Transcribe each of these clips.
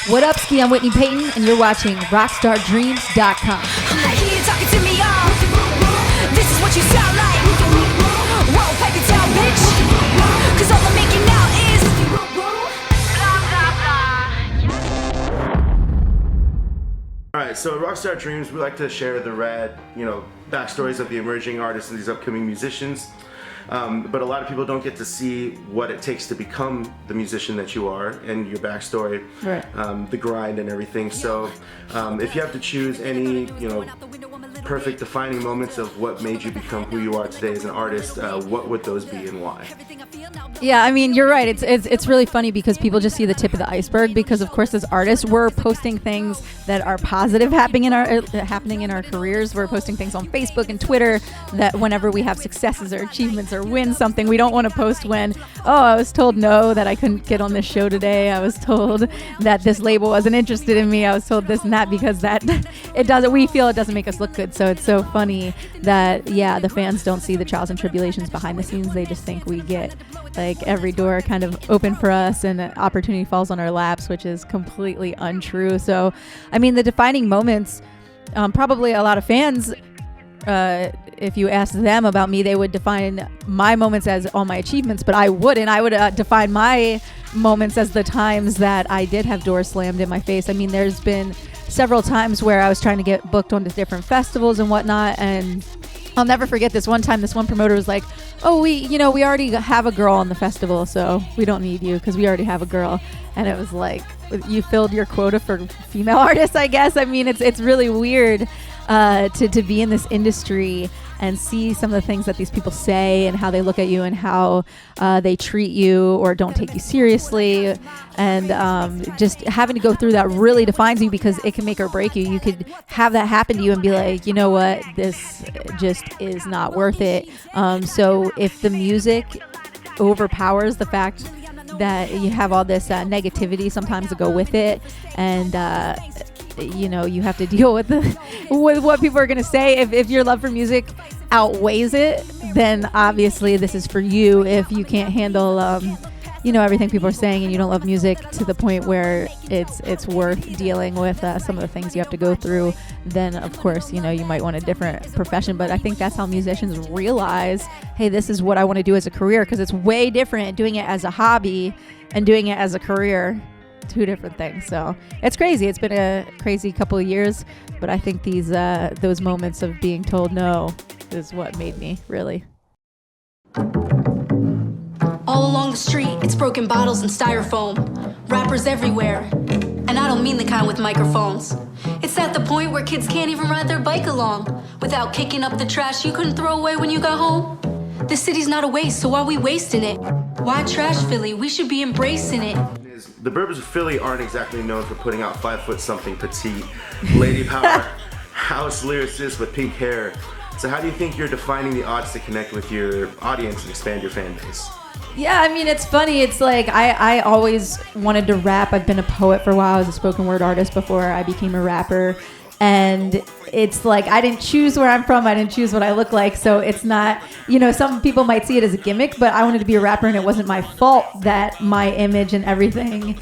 What up, Ski? I'm Whitney Peyton, and you're watching RockstarDreams.com. I'm not here talking to me, y'all. This is what you sound like. Whoa, pipe it down, bitch. Cause all I'm making now is blah, blah, blah. Alright, so at Rockstar Dreams, we like to share the rad, backstories of the emerging artists and these upcoming musicians. But a lot of people don't get to see what it takes to become the musician that you are and your backstory, Right. The grind and everything. So if you have to choose any, perfect defining moments of what made you become who you are today as an artist, what would those be and why? Yeah, I mean, you're right. It's really funny because people just see the tip of the iceberg because, of course, as artists, we're posting things that are positive happening in our careers. We're posting things on Facebook and Twitter that whenever we have successes or achievements or win something, we don't want to post when, I was told no, that I couldn't get on this show today. I was told that this label wasn't interested in me. I was told this and that because we feel it doesn't make us look good. So it's so funny that, the fans don't see the trials and tribulations behind the scenes. They just think we get like every door kind of open for us and an opportunity falls on our laps, which is completely untrue. So, I mean, the defining moments, probably a lot of fans, if you ask them about me, they would define my moments as all my achievements, but I wouldn't. I would define my moments as the times that I did have doors slammed in my face. I mean, there's been several times where I was trying to get booked onto different festivals and whatnot, and I'll never forget this one time. This one promoter was like, we already have a girl on the festival, so we don't need you because we already have a girl. And it was like, you filled your quota for female artists, I guess. I mean, it's really weird to be in this industry and see some of the things that these people say and how they look at you and how they treat you or don't take you seriously. And just having to go through that really defines you because it can make or break you. You could have that happen to you and be like, you know what, this just is not worth it. So if the music overpowers the fact that you have all this negativity sometimes to go with it, and you have to deal with with what people are going to say. If your love for music outweighs it, then obviously this is for you. If you can't handle everything people are saying and you don't love music to the point where it's worth dealing with some of the things you have to go through, then of course you might want a different profession. But I think that's how musicians realize, hey, this is what I want to do as a career, because it's way different doing it as a hobby and doing it as a career. Two different things. So it's crazy. It's been a crazy couple of years, but I think those moments of being told no is what made me really. All along the street, it's broken bottles and styrofoam. Rappers everywhere. And I don't mean the kind with microphones. It's at the point where kids can't even ride their bike along without kicking up the trash you couldn't throw away when you got home. The city's not a waste, so why are we wasting it? Why trash Philly? We should be embracing it. The Burbs of Philly aren't exactly known for putting out 5 foot something petite, lady power, house lyricists with pink hair. So how do you think you're defining the odds to connect with your audience and expand your fan base? Yeah, I mean, it's funny. It's like I always wanted to rap. I've been a poet for a while. I was a spoken word artist before I became a rapper. And it's like I didn't choose where I'm from. I didn't choose what I look like. So it's not, some people might see it as a gimmick, but I wanted to be a rapper, and it wasn't my fault that my image and everything,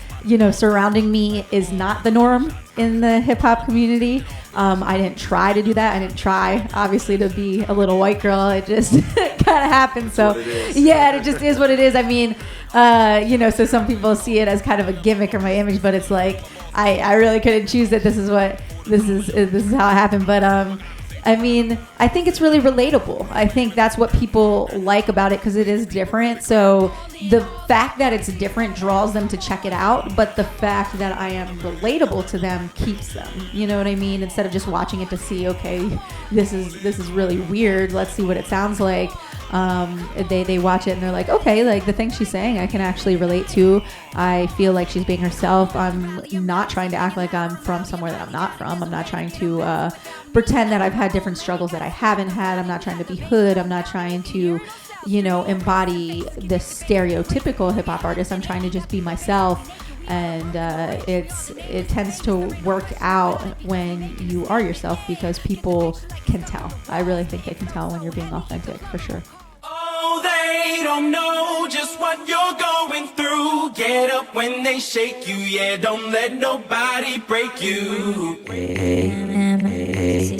surrounding me is not the norm in the hip hop community. I didn't try to do that. I didn't try, obviously, to be a little white girl. It just kind of happened. So yeah, it just is what it is. I mean, so some people see it as kind of a gimmick or my image, but it's like I really couldn't choose that. This is how it happened. But I mean, I think it's really relatable. I think that's what people like about it, because it is different. So the fact that it's different draws them to check it out, but the fact that I am relatable to them keeps them. You know what I mean? Instead of just watching it to see, okay, this is really weird, let's see what it sounds like. They watch it and they're like, okay, like the things she's saying I can actually relate to. I feel like she's being herself. I'm not trying to act like I'm from somewhere that I'm not from. I'm not trying to pretend that I've had different struggles that I haven't had. I'm not trying to be hood. I'm not trying to, embody the stereotypical hip hop artist. I'm trying to just be myself. And it tends to work out when you are yourself, because people can tell. I really think they can tell when you're being authentic, for sure. Oh, they don't know just what you're going through. Get up when they shake you, yeah, don't let nobody break you.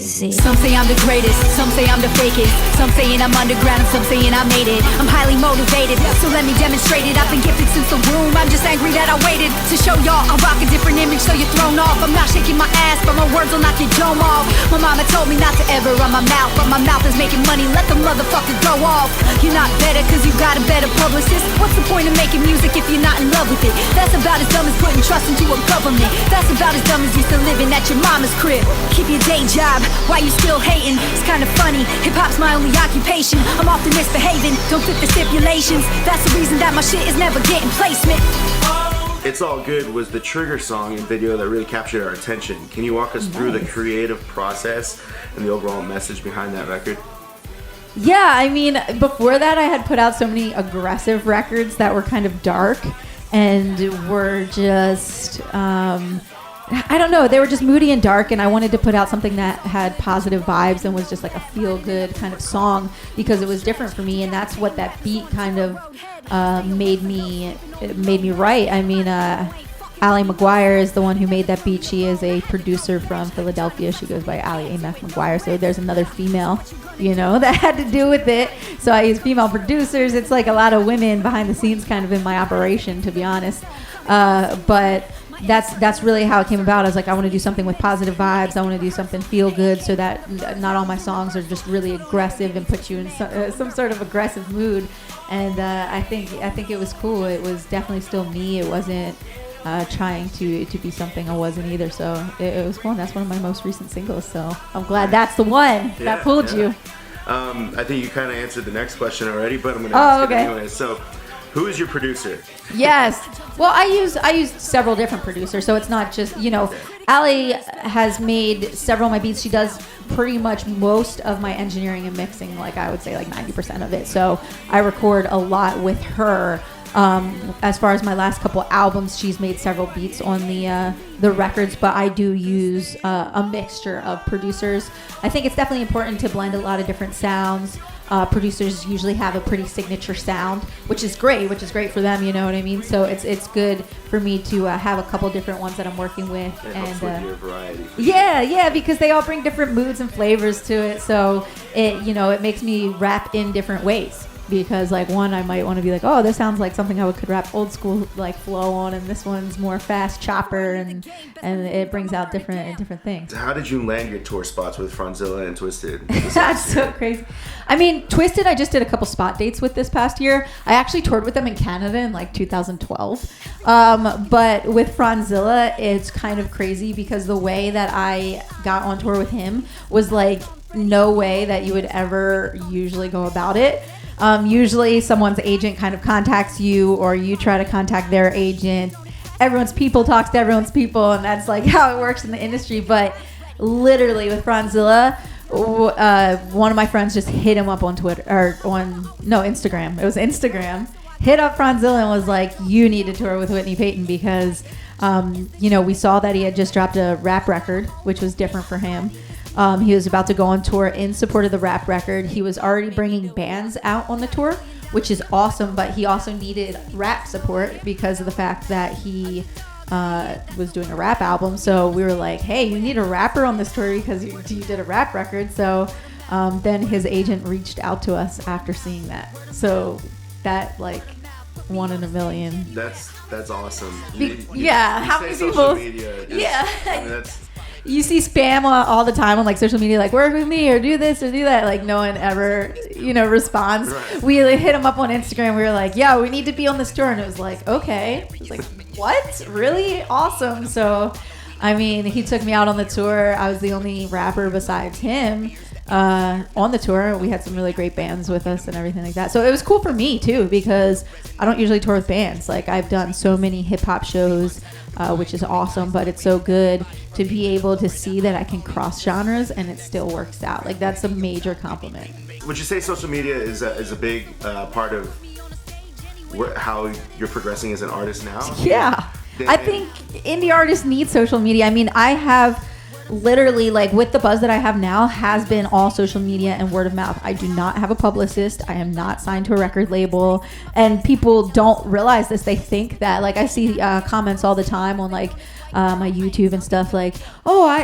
Some say I'm the greatest, some say I'm the fakest. Some saying I'm underground and some saying I made it. I'm highly motivated, so let me demonstrate it. I've been gifted since the womb, I'm just angry that I waited to show y'all I rock a different image so you're thrown off. I'm not shaking my ass, but my words will knock your dome off. My mama told me not to ever run my mouth, but my mouth is making money, let the motherfucker go off. You're not better cause you got a better publicist. What's the point of making music if you're not in love with it? That's about as dumb as putting trust into a government. That's about as dumb as used to living at your mama's crib. Keep your day job while you still hating. It's kinda funny, hip-hop's my only occupation. I'm often misbehaving, don't fit the stipulations. That's the reason that my shit is never getting placement. It's All Good was the trigger song and video that really captured our attention. Can you walk us through the creative process and the overall message behind that record? Yeah, I mean, before that I had put out so many aggressive records that were kind of dark and were just, I don't know, they were just moody and dark, and I wanted to put out something that had positive vibes and was just like a feel-good kind of song because it was different for me, and that's what that beat kind of made me write. I mean, Allie McGuire is the one who made that beat. She is a producer from Philadelphia. She goes by Allie A. McGuire. So there's another female, that had to do with it. So I use female producers. It's like a lot of women behind the scenes kind of in my operation, to be honest. But that's really how it came about. I was like, I want to do something with positive vibes. I want to do something feel good so that not all my songs are just really aggressive and put you in some sort of aggressive mood. And I think it was cool. It was definitely still me. It wasn't trying to be something I wasn't either. So it was fun. That's one of my most recent singles. So I'm glad that's the one that pulled you. I think you kind of answered the next question already, but I'm going to ask it anyway. So who is your producer? Yes. Well, I use several different producers, so it's not just, Allie has made several of my beats. She does pretty much most of my engineering and mixing, like I would say like 90% of it. So I record a lot with her. As far as my last couple albums, she's made several beats on the records, but I do use a mixture of producers. I think it's definitely important to blend a lot of different sounds. Producers usually have a pretty signature sound, which is great for them, you know what I mean? So it's good for me to have a couple different ones that I'm working with. It helps with your variety. Yeah, because they all bring different moods and flavors to it. So it makes me rap in different ways. Because like one I might want to be like, oh, this sounds like something I could rap old school like flow on, and this one's more fast chopper, and it brings out different things. How did you land your tour spots with Franzilla and Twisted? That's so crazy. I mean, Twisted, I just did a couple spot dates with this past year. I actually toured with them in Canada in like 2012. But with Franzilla, it's kind of crazy because the way that I got on tour with him was like no way that you would ever usually go about it. Usually someone's agent kind of contacts you, or you try to contact their agent. Everyone's people talks to everyone's people, and that's like how it works in the industry. But literally with Franzilla, one of my friends just hit him up on Instagram. It was Instagram. Hit up Franzilla and was like, you need to tour with Whitney Peyton because, we saw that he had just dropped a rap record, which was different for him. He was about to go on tour in support of the rap record. He was already bringing bands out on the tour, which is awesome, but he also needed rap support because of the fact that he was doing a rap album. So we were like, hey, you need a rapper on this tour because you did a rap record. So then his agent reached out to us after seeing that. So that like 1 in a million. That's awesome. How many people? Media Is, you see spam all the time on like social media, like work with me or do this or do that. Like no one ever, responds. Right. We hit him up on Instagram. We were like, yeah, we need to be on this tour. And it was like, okay. It was like, what? Really? Awesome. So, I mean, he took me out on the tour. I was the only rapper besides him on the tour. We had some really great bands with us and everything like that. So it was cool for me too, because I don't usually tour with bands. Like I've done so many hip hop shows, which is awesome, but it's so good to be able to see that I can cross genres and it still works out. Like that's a major compliment. Would you say social media is a big part of how you're progressing as an artist now? Yeah. I think indie artists need social media. I mean, I have literally, like, with the buzz that I have now, has been all social media and word of mouth. I do not have a publicist. I am not signed to a record label, and people don't realize this. They think that, like, I see comments all the time on, like, my YouTube and stuff, like, oh, I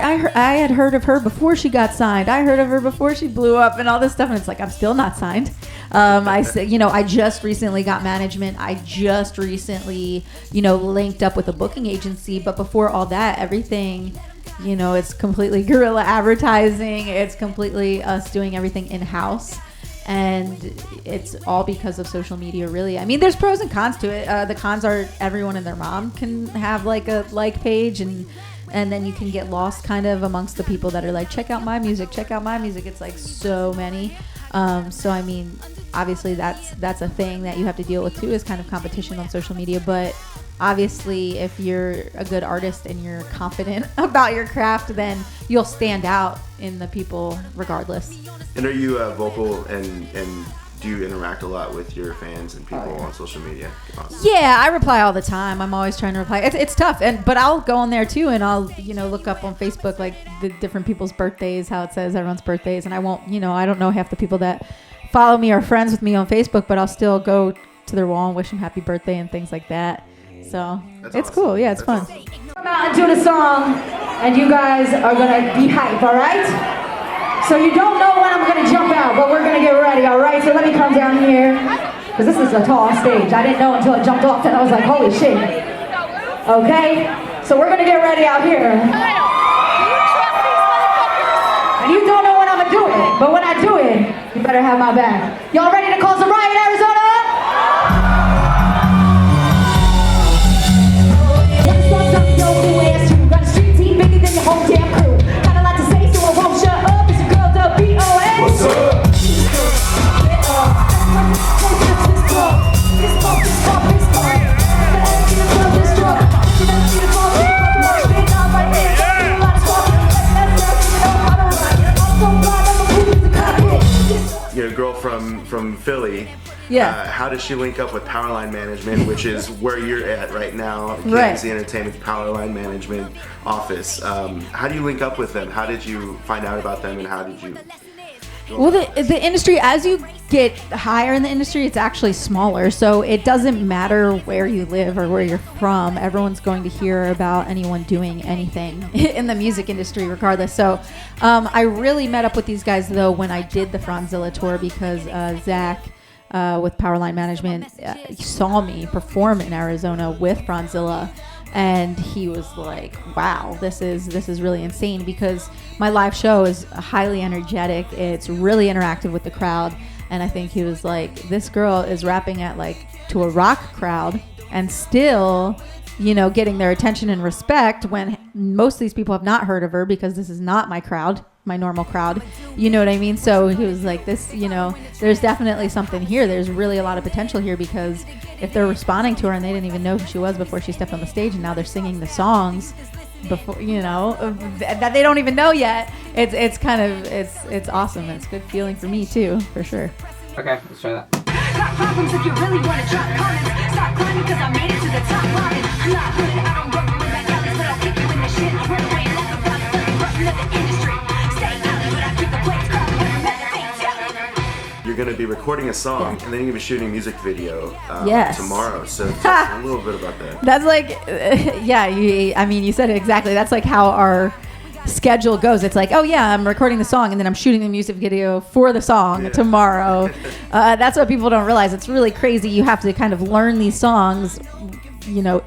had heard of her before she got signed. I heard of her before she blew up and all this stuff. And it's like, I'm still not signed. I said, I just recently got management. I just recently, linked up with a booking agency. But before all that, everything, it's completely guerrilla advertising. It's completely us doing everything in-house. And it's all because of social media, really. I mean, there's pros and cons to it. The cons are everyone and their mom can have like a like page, and then you can get lost kind of amongst the people that are like, check out my music, check out my music. It's like so many. So I mean, obviously that's a thing that you have to deal with too, is kind of competition on social media. But obviously, if you're a good artist and you're confident about your craft, then you'll stand out in the people regardless. And are you vocal and do you interact a lot with your fans and people on social media? Awesome. Yeah, I reply all the time. I'm always trying to reply. It's tough, but I'll go on there too, and I'll look up on Facebook like the different people's birthdays, how it says everyone's birthdays, and I won't I don't know half the people that follow me or friends with me on Facebook, but I'll still go to their wall and wish them happy birthday and things like that. So it's awesome. Cool. Yeah, it's fun. Awesome. Come out and do the song, and you guys are gonna be hype, all right? So you don't know when I'm gonna jump out, but we're gonna get ready, all right? So let me come down here, because this is a tall stage. I didn't know until I jumped off, and I was like, holy shit. Okay? So we're gonna get ready out here. And you don't know when I'm gonna do it, but when I do it, you better have my back. Y'all ready to cause a riot, Arizona? Got a street team bigger than your whole damn crew. Got a lot to say, so I won't shut up. It's your girl, the B.O.S. What's up? Your girl from Philly. Yeah. How does she link up with Powerline Management, which is where you're at right now, Right. g-eazy Entertainment's Powerline Management office? How do you link up with them? How did you find out about them, and how did you? Well, the industry, as you get higher in the industry, it's actually smaller. So it doesn't matter where you live or where you're from. Everyone's going to hear about anyone doing anything in the music industry regardless. So I really met up with these guys, though, when I did the Franzilla tour, because Zach with Powerline Management saw me perform in Arizona with Franzilla. And he was like, wow, this is really insane, because my live show is highly energetic. It's really interactive with the crowd. And I think he was like, this girl is rapping at like to a rock crowd and still, getting their attention and respect, when most of these people have not heard of her, because this is not my crowd, my normal crowd. You know what I mean? So he was like, this, there's definitely something here. There's really a lot of potential here, because if they're responding to her and they didn't even know who she was before she stepped on the stage, and now they're singing the songs before, that they don't even know yet, it's kind of, it's awesome. It's a good feeling for me too, for sure. Okay, let's try that. Got problems if you really want to drop comments. Start climbing because I made it to the top line. I'm not good, I don't roll with that galleys, but I'll kick you in the shit. Run away like a rock, button of the industry. Stay out, but I keep the plates crossed when I'm at the You're going to be recording a song, and then you're going to be shooting a music video Yes. tomorrow. So talk a little bit about that. That's like, you said it exactly. That's like how our schedule goes. It's like, oh yeah, I'm recording the song, and then I'm shooting the music video for the song tomorrow. That's what people don't realize. It's really crazy. You have to kind of learn these songs,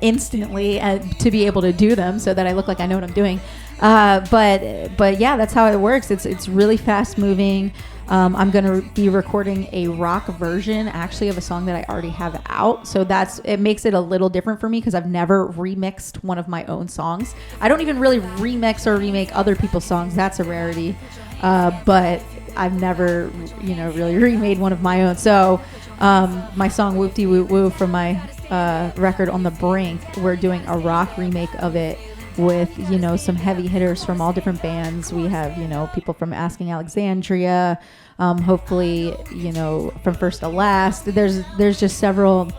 instantly, to be able to do them, so that I look like I know what I'm doing. But yeah, that's how it works. It's really fast moving. I'm going to be recording a rock version, actually, of a song that I already have out. So it makes it a little different for me, because I've never remixed one of my own songs. I don't even really remix or remake other people's songs. That's a rarity. But I've never, really remade one of my own. So my song Whoop-Dee Woo Woo from my record On the Brink, we're doing a rock remake of it, with some heavy hitters from all different bands. We have people from Asking Alexandria, hopefully from First to Last. There's just several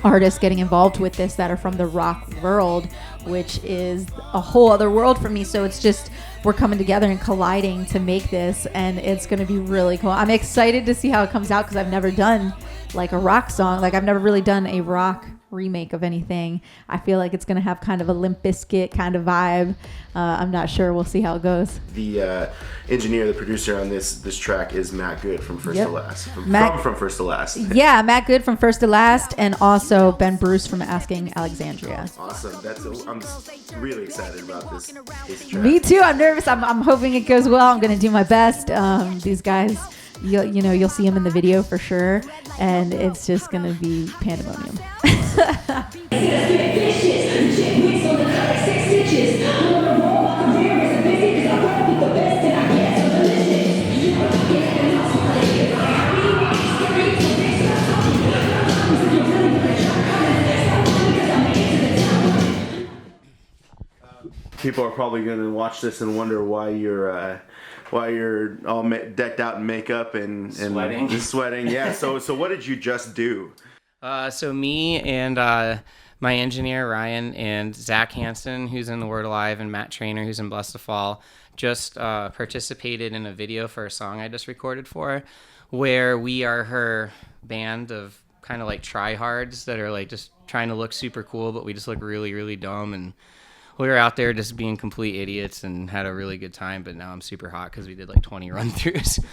artists getting involved with this that are from the rock world, which is a whole other world for me. So it's just, we're coming together and colliding to make this, and it's going to be really cool. I'm excited to see how it comes out because I've never done like a rock song. Like I've never really done a rock remake of anything. I feel like it's going to have kind of a Limp Bizkit kind of vibe. I'm not sure. We'll see how it goes. The engineer, the producer on this track is Matt Good from First to Last. From First to Last. Yeah, Matt Good from First to Last, and also Ben Bruce from Asking Alexandria. Awesome. I'm really excited about this track. Me too. I'm nervous. I'm hoping it goes well. I'm going to do my best. These guys, you'll see them in the video for sure, and it's just going to be pandemonium. People are probably going to watch this and wonder why you're all decked out in makeup and sweating. Yeah. So what did you just do? So me and my engineer Ryan and Zach Hansen, who's in The Word Alive, and Matt Trainer, who's in Blessed to Fall, just participated in a video for a song I just recorded for her, where we are her band of kind of like tryhards that are like just trying to look super cool, but we just look really, really dumb. And we were out there just being complete idiots and had a really good time. But now I'm super hot because we did like 20 run-throughs.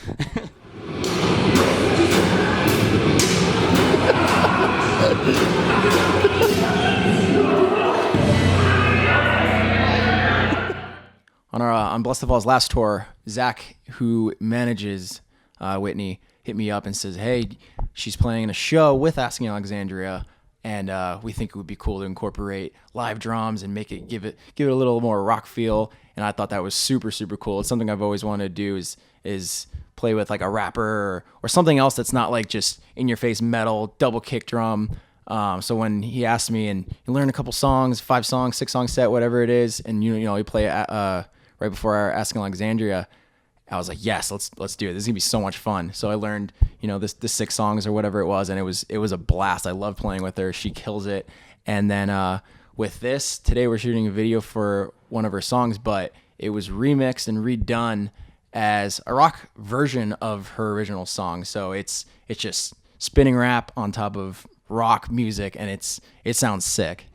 On Blessed to Fall's last tour, Zach, who manages Whitney, hit me up and says, "Hey, she's playing in a show with Asking Alexandria, and we think it would be cool to incorporate live drums and give it a little more rock feel." And I thought that was super, super cool. It's something I've always wanted to do is play with like a rapper or something else that's not like just in your face metal double kick drum. So when he asked me, and you learn a couple songs, 5 songs, 6 song set, whatever it is, and you play it right before our Asking Alexandria, I was like, yes, let's do it. This is gonna be so much fun. So I learned, the 6 songs or whatever it was, and it was a blast. I love playing with her. She kills it. And then with this, today we're shooting a video for one of her songs, but it was remixed and redone as a rock version of her original song. So it's just spinning rap on top of rock music, and it sounds sick.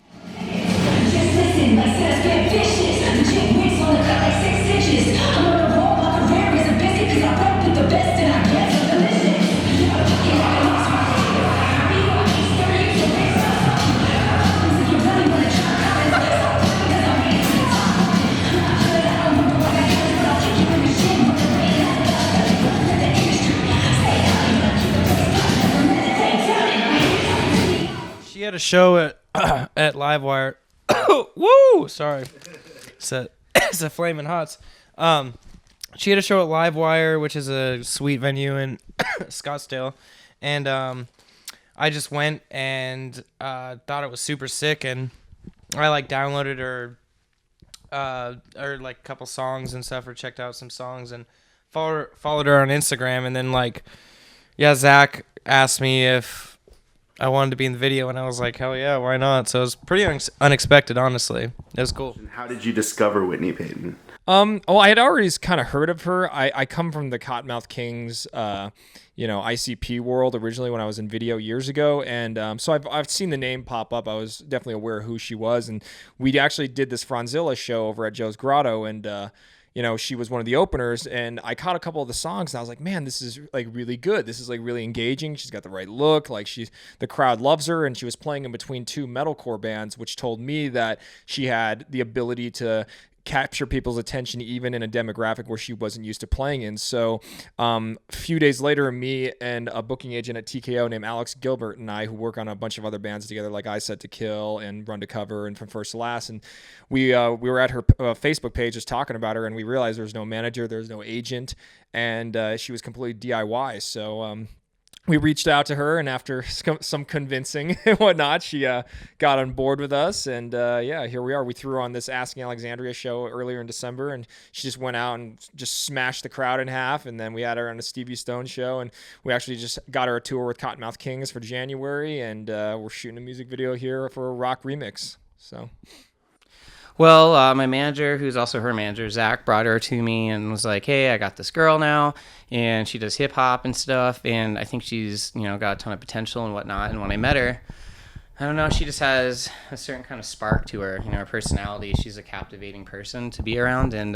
She had a show at Livewire. Woo! Sorry. It's a Flamin' Hots. She had a show at Livewire, which is a sweet venue in Scottsdale. And I just went and thought it was super sick. And I downloaded her a couple songs and stuff, or checked out some songs and followed her on Instagram. And then Zach asked me if I wanted to be in the video, and I was like, hell yeah, why not? So it was pretty unexpected, honestly. It was cool. And how did you discover Whitney Peyton? I had already kind of heard of her. I come from the Cottonmouth Kings, ICP world originally when I was in video years ago, and so I've seen the name pop up. I was definitely aware of who she was, and we actually did this Franzilla show over at Joe's Grotto, and she was one of the openers, and I caught a couple of the songs, and I was like, man, this is really good. This is really engaging. She's got the right look. The crowd loves her, and she was playing in between 2 metalcore bands, which told me that she had the ability to capture people's attention even in a demographic where she wasn't used to playing in. So a few days later, me and a booking agent at TKO named Alex Gilbert and I, who work on a bunch of other bands together, like I Said to Kill and Run to Cover and From First to Last, and we were at her Facebook page just talking about her, and we realized there was no manager, there was no agent, and she was completely DIY. So we reached out to her, and after some convincing and whatnot, she got on board with us. And yeah, here we are. We threw her on this Asking Alexandria show earlier in December, and she just went out and just smashed the crowd in half. And then we had her on a Stevie Stone show, and we actually just got her a tour with Cottonmouth Kings for January, and we're shooting a music video here for a rock remix. So. Well, my manager, who's also her manager, Zach, brought her to me and was like, hey, I got this girl now, and she does hip-hop and stuff, and I think she's, got a ton of potential and whatnot. And when I met her, I don't know, she just has a certain kind of spark to her, her personality. She's a captivating person to be around, and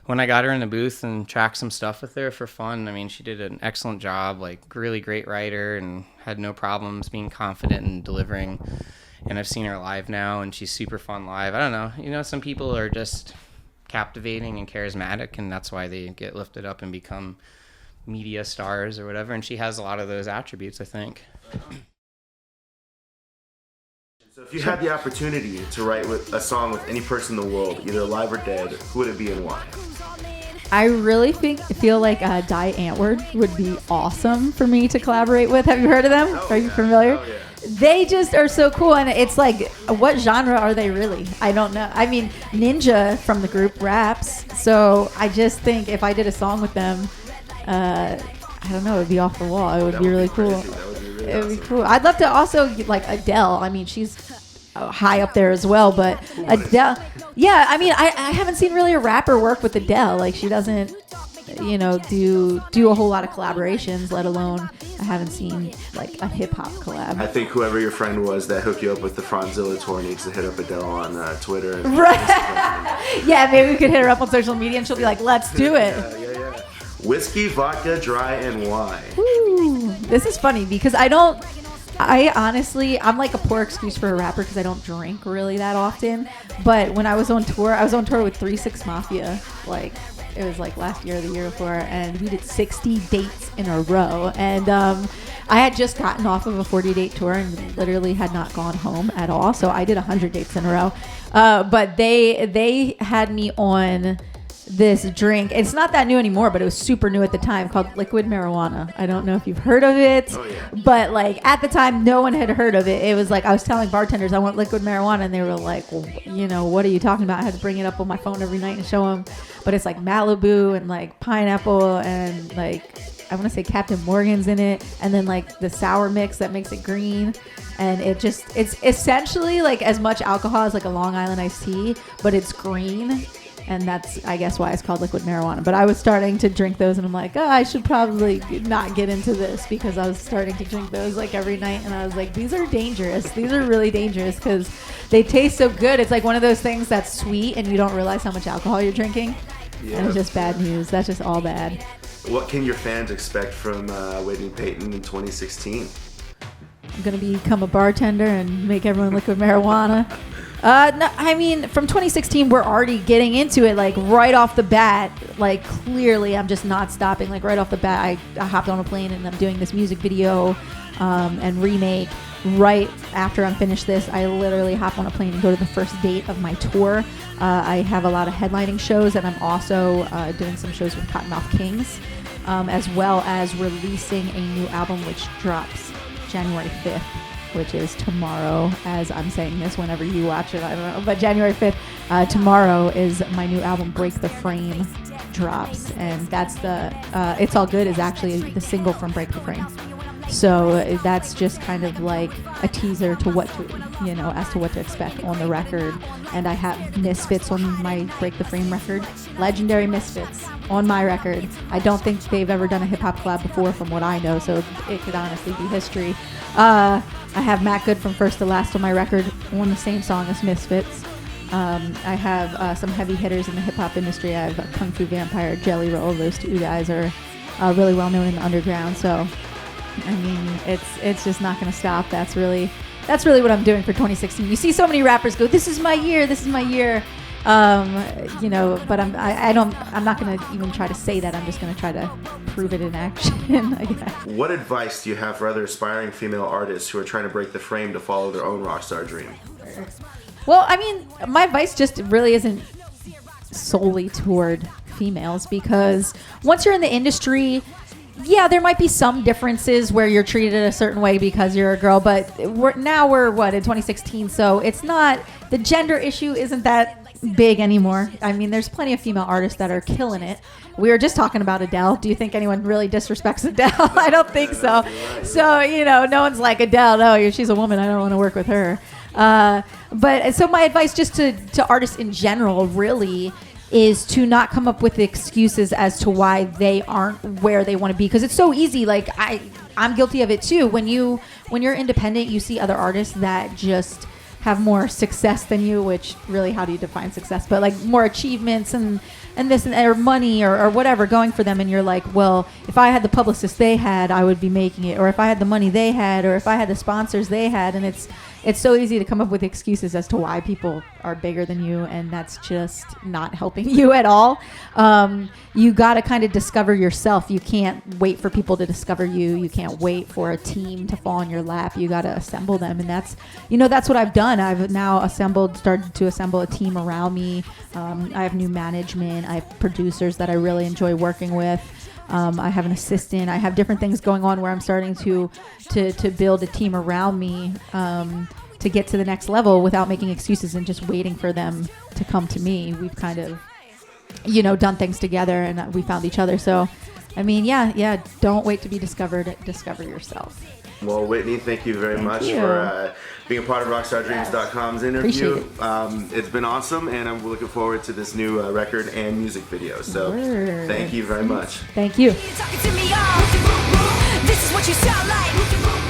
when I got her in the booth and tracked some stuff with her for fun, I mean, she did an excellent job, like, really great writer, and had no problems being confident and delivering. And I've seen her live now, and she's super fun live. I don't know. Some people are just captivating and charismatic, and that's why they get lifted up and become media stars or whatever. And she has a lot of those attributes, I think. So if you had the opportunity to write a song with any person in the world, either alive or dead, who would it be and why? I really feel like Die Antwoord would be awesome for me to collaborate with. Have you heard of them? Are you familiar? Oh, yeah. They just are so cool, and it's like, what genre are they really? I don't know. I mean, Ninja from the group raps, so I just think if I did a song with them, I don't know, it would be off the wall. It would be really cool. It would be cool. I'd love to also like Adele. I mean, she's high up there as well, but Adele. Yeah, I mean, I haven't seen really a rapper work with Adele. Like, she doesn't, do a whole lot of collaborations, let alone I haven't seen like a hip hop collab. I think whoever your friend was that hooked you up with the Franzilla tour needs to hit up Adele on Twitter. And right. Yeah, maybe we could hit her up on social media and she'll be like, let's do it. Yeah. Whiskey, vodka, dry, and wine. Ooh, this is funny because I'm like a poor excuse for a rapper because I don't drink really that often. But when I was on tour with 3 6 Mafia, like, it was like last year or the year before, and we did 60 dates in a row. And I had just gotten off of a 40-date tour and literally had not gone home at all. So I did 100 dates in a row. But they had me on this drink. It's not that new anymore, but it was super new at the time, called liquid marijuana. I don't know if you've heard of it, but like at the time, no one had heard of it. It was like I was telling bartenders I want liquid marijuana, and they were like, well, what are you talking about? I had to bring it up on my phone every night and show them. But it's like Malibu and like pineapple and like I want to say Captain Morgan's in it, and then like the sour mix that makes it green. And it's essentially like as much alcohol as like a Long Island iced tea, but it's green. And that's, I guess, why it's called liquid marijuana. But I was starting to drink those, and I'm like, I should probably not get into this, because I was starting to drink those like every night. And I was like, these are dangerous. These are really dangerous because they taste so good. It's like one of those things that's sweet and you don't realize how much alcohol you're drinking. Yeah. And it's just bad news. That's just all bad. What can your fans expect from Whitney Peyton in 2016? I'm going to become a bartender and make everyone liquid marijuana. No, I mean, from 2016, we're already getting into it, like, right off the bat. Like, clearly, I'm just not stopping. Like, right off the bat, I hopped on a plane, and I'm doing this music video and remake. Right after I'm finished this, I literally hop on a plane and go to the first date of my tour. I have a lot of headlining shows, and I'm also doing some shows with Cottonmouth Kings, as well as releasing a new album, which drops January 5th. Which is tomorrow, as I'm saying this, whenever you watch it, I don't know. But January 5th, tomorrow is my new album, Break the Frame, drops. And that's the, It's All Good is actually the single from Break the Frame. So that's just kind of like a teaser to what to, as to what to expect on the record. And I have Misfits on my Break the Frame record. Legendary Misfits on my record. I don't think they've ever done a hip-hop collab before from what I know, so it could honestly be history. I have Matt Good from First to Last on my record on the same song as Misfits. I have some heavy hitters in the hip-hop industry. I have Kung Fu Vampire, Jelly Roll. Those two guys are really well known in the underground. So, I mean, it's just not going to stop. That's really what I'm doing for 2016. You see so many rappers go, "This is my year. This is my year." But I'm not going to even try to say that. I'm just going to try to prove it in action, I guess. What advice do you have for other aspiring female artists who are trying to break the frame to follow their own rock star dream? Well, I mean, my advice just really isn't solely toward females, because once you're in the industry, yeah, there might be some differences where you're treated a certain way because you're a girl, but we're what, in 2016, so it's not, the gender issue isn't that big anymore. I mean, there's plenty of female artists that are killing it. We were just talking about Adele. Do you think anyone really disrespects Adele? I don't think so. So, no one's like, Adele, no, she's a woman, I don't want to work with her. But so my advice just to artists in general really is to not come up with excuses as to why they aren't where they want to be, because it's so easy. Like I'm guilty of it too. When you're independent, you see other artists that just have more success than you, which really, how do you define success? But like more achievements and this or money or whatever going for them, and you're like, well, if I had the publicist they had, I would be making it, or if I had the money they had, or if I had the sponsors they had, and it's so easy to come up with excuses as to why people are bigger than you, and that's just not helping you at all. You got to kind of discover yourself. You can't wait for people to discover you. You can't wait for a team to fall in your lap. You got to assemble them, and that's what I've done. I've now started to assemble a team around me. I have new management. I have producers that I really enjoy working with. I have an assistant. I have different things going on where I'm starting to build a team around me to get to the next level without making excuses and just waiting for them to come to me. We've kind of, done things together, and we found each other. So, I mean, yeah, don't wait to be discovered. Discover yourself. Well, Whitney, thank you very much for being a part of RockstarDreams.com's interview. It's been awesome, and I'm looking forward to this new record and music video. So thank you very much. Thank you. Talking to me, this is what you sound like.